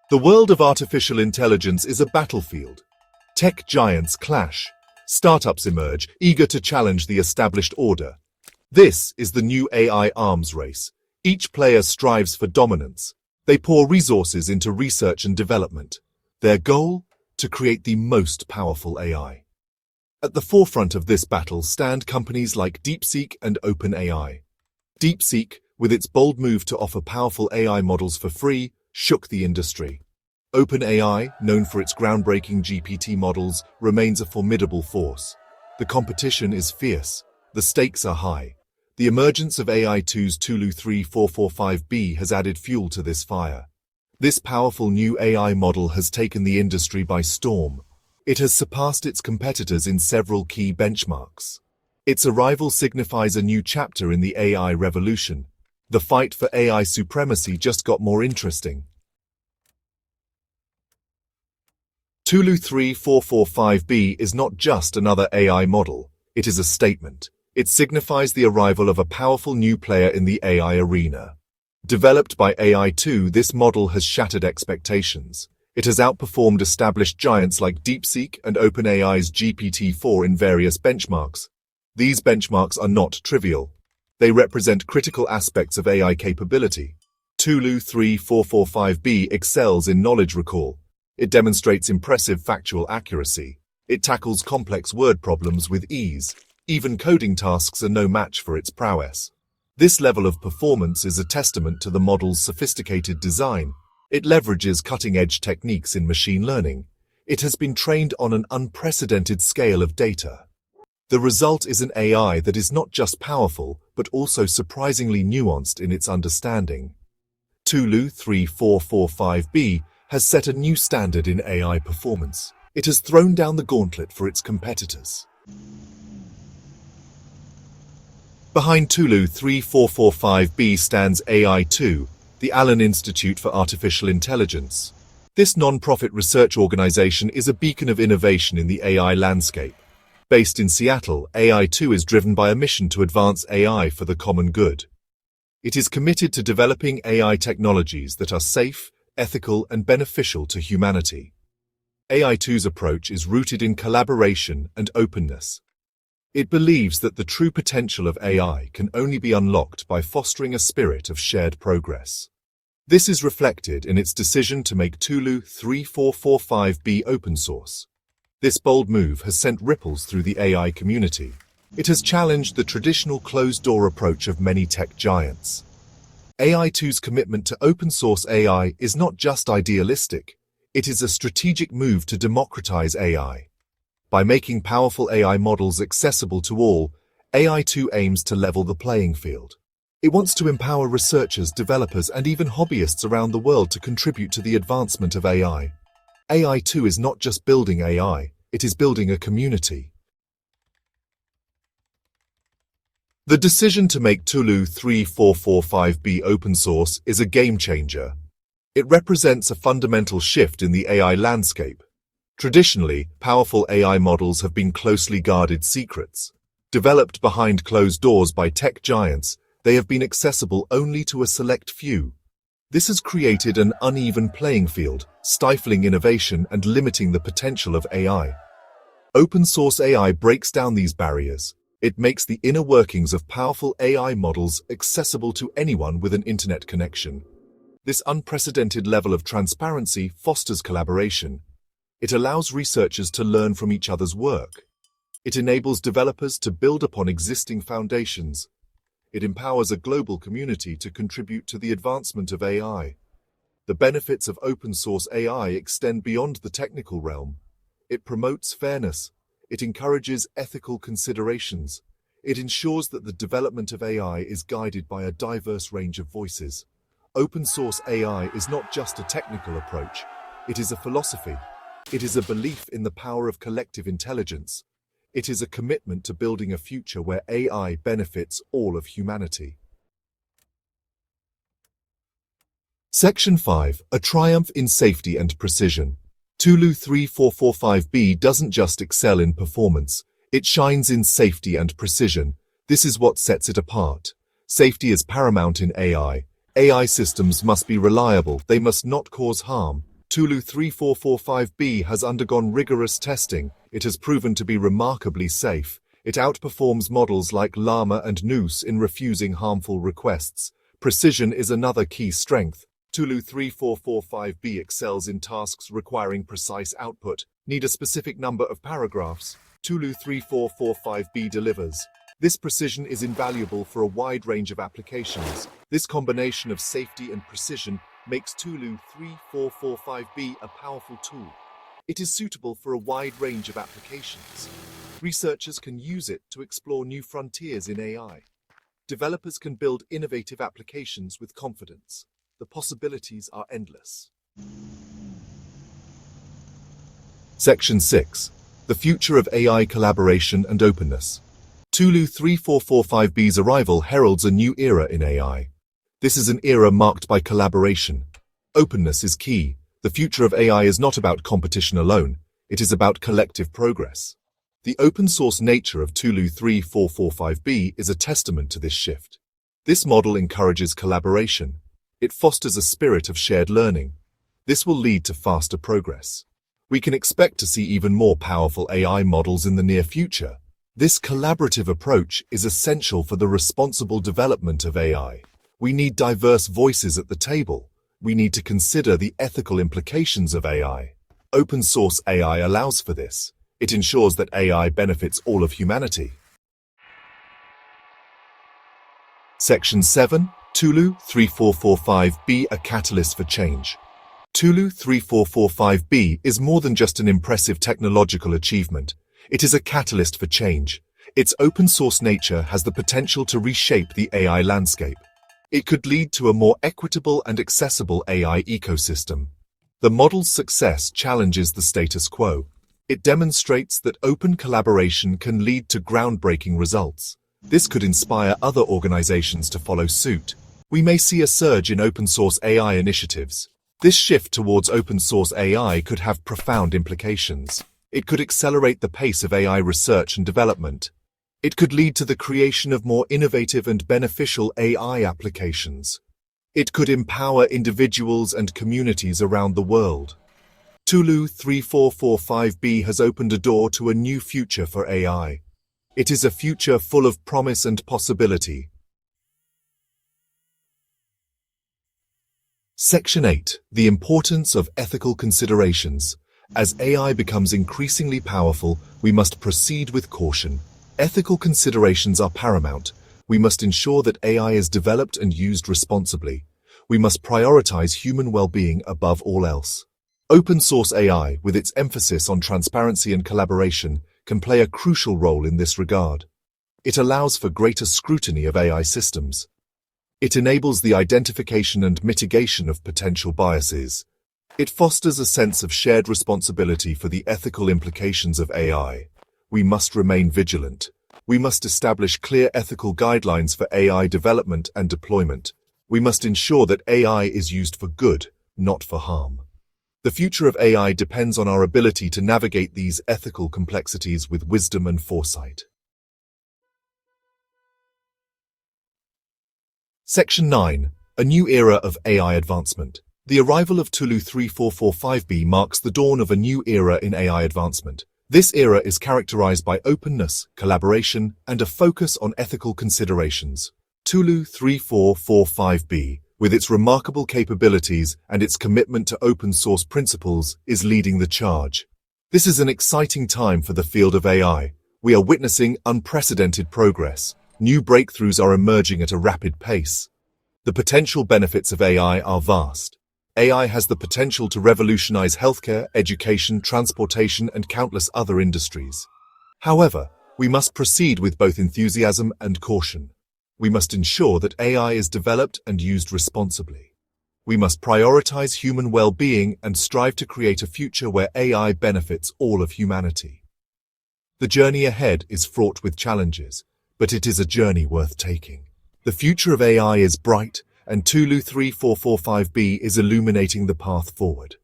The world of artificial intelligence is a battlefield. Tech giants clash. Startups emerge, eager to challenge the established order. This is the new AI arms race. Each player strives for dominance. They pour resources into research and development. Their goal? To create the most powerful AI. At the forefront of this battle stand companies like DeepSeek and OpenAI. DeepSeek, with its bold move to offer powerful AI models for free, shook the industry. OpenAI, known for its groundbreaking GPT models, remains a formidable force. The competition is fierce. The stakes are high. The emergence of AI2's Tülu 3445B has added fuel to this fire. This powerful new AI model has taken the industry by storm. It has surpassed its competitors in several key benchmarks. Its arrival signifies a new chapter in the AI revolution. The fight for AI supremacy just got more interesting. Tülu 3445B is not just another AI model, it is a statement. It signifies the arrival of a powerful new player in the AI arena. Developed by AI2, this model has shattered expectations. It has outperformed established giants like DeepSeek and OpenAI's GPT-4 in various benchmarks. These benchmarks are not trivial. They represent critical aspects of AI capability. Tülu 3445B excels in knowledge recall. It demonstrates impressive factual accuracy. It tackles complex word problems with ease. Even coding tasks are no match for its prowess. This level of performance is a testament to the model's sophisticated design. It leverages cutting-edge techniques in machine learning. It has been trained on an unprecedented scale of data. The result is an AI that is not just powerful, but also surprisingly nuanced in its understanding. Tülu 3445B has set a new standard in AI performance. It has thrown down the gauntlet for its competitors. Behind Tülu 3445B stands AI2, the Allen Institute for Artificial Intelligence. This non-profit research organization is a beacon of innovation in the AI landscape. Based in Seattle, AI2 is driven by a mission to advance AI for the common good. It is committed to developing AI technologies that are safe, ethical, and beneficial to humanity. AI2's approach is rooted in collaboration and openness. It believes that the true potential of AI can only be unlocked by fostering a spirit of shared progress. This is reflected in its decision to make Tülu 3445B open source. This bold move has sent ripples through the AI community. It has challenged the traditional closed-door approach of many tech giants. AI2's commitment to open-source AI is not just idealistic, it is a strategic move to democratize AI. By making powerful AI models accessible to all, AI2 aims to level the playing field. It wants to empower researchers, developers, and even hobbyists around the world to contribute to the advancement of AI. AI2 is not just building AI, it is building a community. The decision to make Tülu 3445B open source is a game changer. It represents a fundamental shift in the AI landscape. Traditionally, powerful AI models have been closely guarded secrets. Developed behind closed doors by tech giants, they have been accessible only to a select few. This has created an uneven playing field, stifling innovation and limiting the potential of AI. Open-source AI breaks down these barriers. It makes the inner workings of powerful AI models accessible to anyone with an internet connection. This unprecedented level of transparency fosters collaboration. It allows researchers to learn from each other's work. It enables developers to build upon existing foundations. It empowers a global community to contribute to the advancement of AI. The benefits of open-source AI extend beyond the technical realm. It promotes fairness. It encourages ethical considerations. It ensures that the development of AI is guided by a diverse range of voices. Open-source AI is not just a technical approach. It is a philosophy. It is a belief in the power of collective intelligence. It is a commitment to building a future where AI benefits all of humanity. Section 5. A triumph in safety and precision. Tülu 3445B doesn't just excel in performance, it shines in safety and precision. This is what sets it apart. Safety is paramount in AI. AI systems must be reliable, they must not cause harm. Tülu 3445B has undergone rigorous testing. It has proven to be remarkably safe. It outperforms models like Llama and Noose in refusing harmful requests. Precision is another key strength. Tülu 3445B excels in tasks requiring precise output. Need a specific number of paragraphs? Tülu 3445B delivers. This precision is invaluable for a wide range of applications. This combination of safety and precision makes Tülu 3445B a powerful tool. It is suitable for a wide range of applications. Researchers can use it to explore new frontiers in AI. Developers can build innovative applications with confidence. The possibilities are endless. Section 6. The future of AI collaboration and openness. Tülu 3445B's arrival heralds a new era in AI. This is an era marked by collaboration. Openness is key. The future of AI is not about competition alone. It is about collective progress. The open-source nature of Tülu 3445B is a testament to this shift. This model encourages collaboration. It fosters a spirit of shared learning. This will lead to faster progress. We can expect to see even more powerful AI models in the near future. This collaborative approach is essential for the responsible development of AI. We need diverse voices at the table. We need to consider the ethical implications of AI. Open-source AI allows for this. It ensures that AI benefits all of humanity. Section 7. Tülu 3445B, a catalyst for change. Tülu 3445B is more than just an impressive technological achievement. It is a catalyst for change. Its open-source nature has the potential to reshape the AI landscape. It could lead to a more equitable and accessible AI ecosystem. The model's success challenges the status quo. It demonstrates that open collaboration can lead to groundbreaking results. This could inspire other organizations to follow suit. We may see a surge in open-source AI initiatives. This shift towards open-source AI could have profound implications. It could accelerate the pace of AI research and development. It could lead to the creation of more innovative and beneficial AI applications. It could empower individuals and communities around the world. Tülu 3445B has opened a door to a new future for AI. It is a future full of promise and possibility. Section 8. The importance of ethical considerations. As AI becomes increasingly powerful, we must proceed with caution. Ethical considerations are paramount. We must ensure that AI is developed and used responsibly. We must prioritize human well-being above all else. Open-source AI, with its emphasis on transparency and collaboration, can play a crucial role in this regard. It allows for greater scrutiny of AI systems. It enables the identification and mitigation of potential biases. It fosters a sense of shared responsibility for the ethical implications of AI. We must remain vigilant. We must establish clear ethical guidelines for AI development and deployment. We must ensure that AI is used for good, not for harm. The future of AI depends on our ability to navigate these ethical complexities with wisdom and foresight. Section 9. A new era of AI advancement. The arrival of Tülu 3445B marks the dawn of a new era in AI advancement. This era is characterized by openness, collaboration, and a focus on ethical considerations. Tülu 3445B, with its remarkable capabilities and its commitment to open-source principles, is leading the charge. This is an exciting time for the field of AI. We are witnessing unprecedented progress. New breakthroughs are emerging at a rapid pace. The potential benefits of AI are vast. AI has the potential to revolutionize healthcare, education, transportation, and countless other industries. However, we must proceed with both enthusiasm and caution. We must ensure that AI is developed and used responsibly. We must prioritize human well-being and strive to create a future where AI benefits all of humanity. The journey ahead is fraught with challenges, but it is a journey worth taking. The future of AI is bright, and Tülu 3445B is illuminating the path forward.